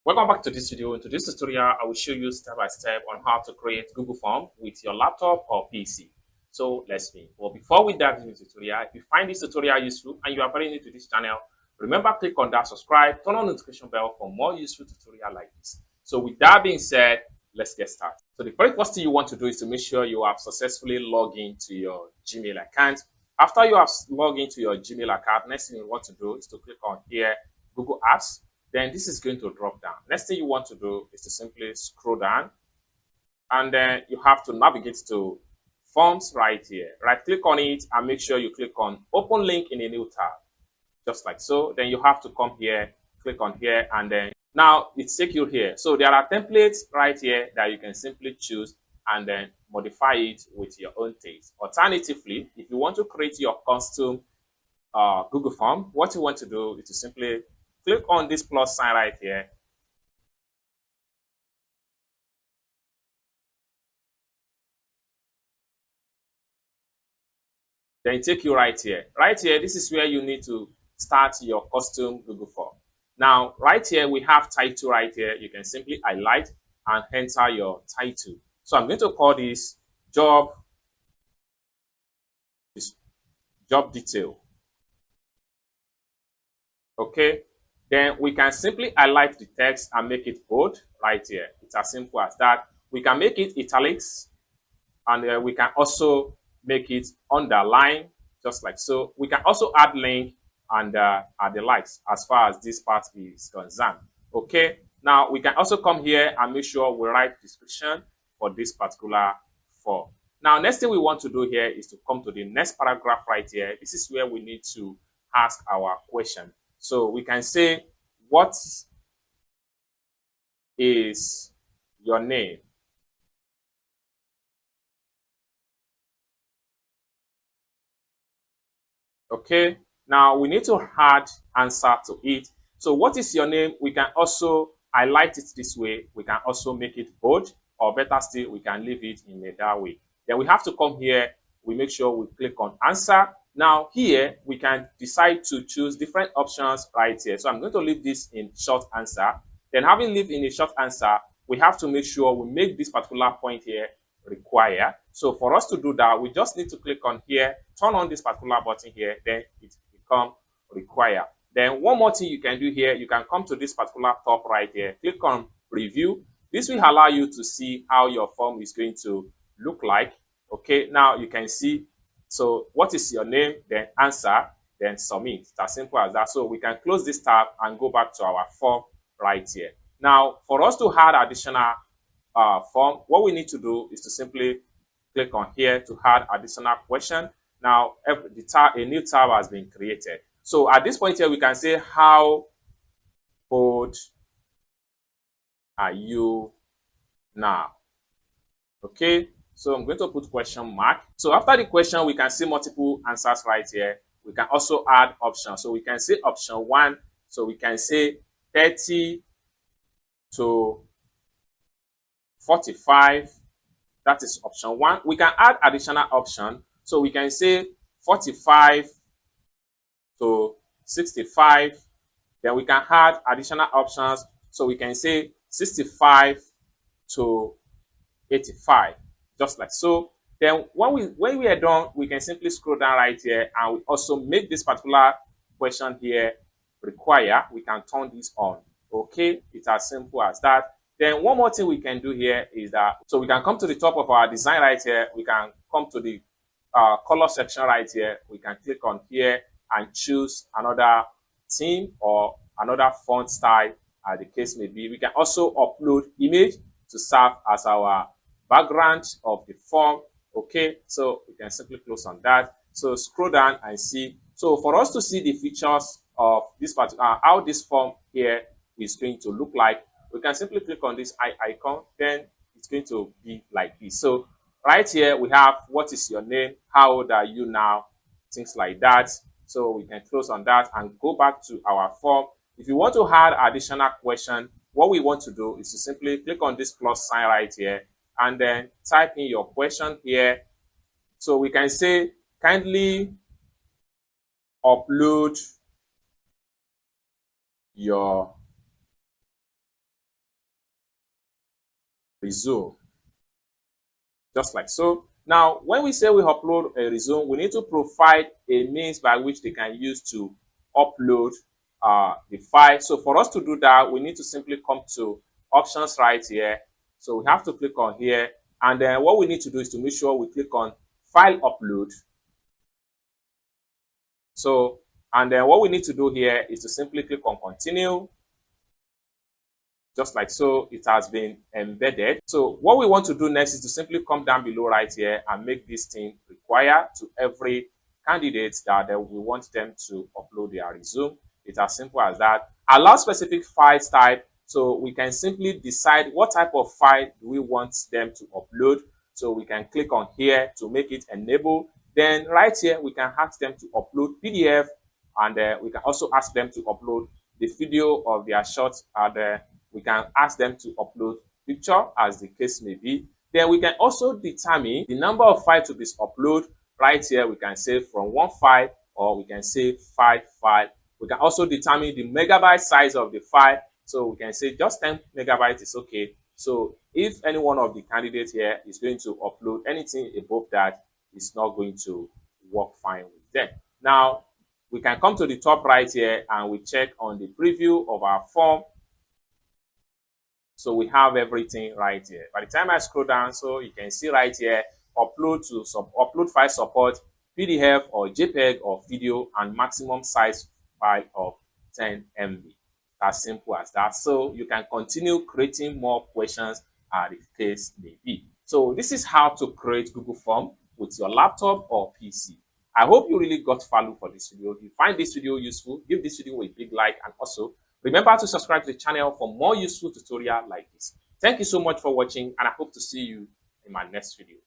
Welcome back to this video. In today's tutorial, I will show you step by step on how to create Google Form with your laptop or PC. So let's begin. Well, before we dive into the tutorial, if you find this tutorial useful and you are very new to this channel, remember click on that subscribe, turn on the notification bell for more useful tutorial like this. So with that being said, let's get started. So the very first thing you want to do is to make sure you have successfully logged into your Gmail account. After you have logged into your Gmail account, next thing you want to do is to click on here, Google Apps. Then this is going to drop down. Next thing you want to do is to simply scroll down, and then you have to navigate to Forms right here. Right click on it and make sure you click on Open Link in a new tab, just like so. Then you have to come here, click on here, and then now it takes you here. So there are templates right here that you can simply choose and then modify it with your own taste. Alternatively, if you want to create your custom Google Form, what you want to do is to simply click on this plus sign right here. Then take you right here. Right here, this is where you need to start your custom Google Form. Now, right here, we have title right here. You can simply highlight and enter your title. So I'm going to call this job detail. Okay. Then we can simply highlight the text and make it bold right here. It's as simple as that. We can make it italics, and we can also make it underline, just like so. We can also add link and add the likes as far as this part is concerned. Okay. Now we can also come here and make sure we write description for this particular form. Now, next thing we want to do here is to come to the next paragraph right here. This is where we need to ask our question. So we can say, what is your name? Okay. Now we need to add answer to it. So what is your name? We can also highlight it this way. We can also make it bold, or better still, we can leave it in that way. Then we have to come here. We make sure we click on answer. Now here, we can decide to choose different options right here. So I'm going to leave this in short answer. Then having leave in a short answer, we have to make sure we make this particular point here require. So for us to do that, we just need to click on here, turn on this particular button here, then it become require. Then one more thing you can do here, you can come to this particular top right here, click on preview. This will allow you to see how your form is going to look like. Okay, now you can see, so what is your name, then answer, then submit. It's as simple as that. So we can close this tab and go back to our form right here. Now, for us to add additional form, what we need to do is to simply click on here to add additional question. Now, a new tab has been created. So at this point here, we can say, how old are you now? Okay, so I'm going to put question mark. So after the question, we can see multiple answers right here. We can also add options. So we can say option 1. So we can say 30 to 45. That is option 1. We can add additional option. So we can say 45 to 65. Then we can add additional options. So we can say 65 to 85, just like so. Then when we are done, we can simply scroll down right here, and we also make this particular question here require. We can turn this on. Okay, it's as simple as that. Then one more thing we can do here is that, so we can come to the top of our design right here. We can come to the color section right here. We can click on here and choose another theme or another font style, as the case may be. We can also upload image to serve as our background of the form. Okay, so we can simply close on that. So scroll down and see. So for us to see the features of this particular, how this form here is going to look like, we can simply click on this icon. Then it's going to be like this. So right here we have, what is your name, how old are you now, things like that. So we can close on that and go back to our form. If you want to add additional question, what we want to do is to simply click on this plus sign right here and then type in your question here. So we can say, kindly upload your resume, just like so. Now, when we say we upload a resume, we need to provide a means by which they can use to upload the file. So for us to do that, we need to simply come to options right here. So we have to click on here, and then what we need to do is to make sure we click on file upload. So, and then what we need to do here is to simply click on continue. Just like so, it has been embedded. So what we want to do next is to simply come down below right here and make this thing require to every candidate that we want them to upload their resume. It's as simple as that. Allow specific file type, so we can simply decide what type of file do we want them to upload. So we can click on here to make it enable. Then right here, we can ask them to upload PDF, and we can also ask them to upload the video of their shot, and we can ask them to upload picture as the case may be. Then we can also determine the number of files to be uploaded. Right here, we can say from 1 file, or we can say 5 files. We can also determine the megabyte size of the file. So we can say just 10 megabytes is okay. So if any one of the candidates here is going to upload anything above that, it's not going to work fine with them. Now, we can come to the top right here and we check on the preview of our form. So we have everything right here. By the time I scroll down, so you can see right here, upload to upload file support, PDF or JPEG or video, and maximum size file of 10 MB. As simple as that. So you can continue creating more questions as the case may be. So this is how to create Google Form with your laptop or PC. I hope you really got value for this video. If you find this video useful, give this video a big like, and also remember to subscribe to the channel for more useful tutorials like this. Thank you so much for watching, and I hope to see you in my next video.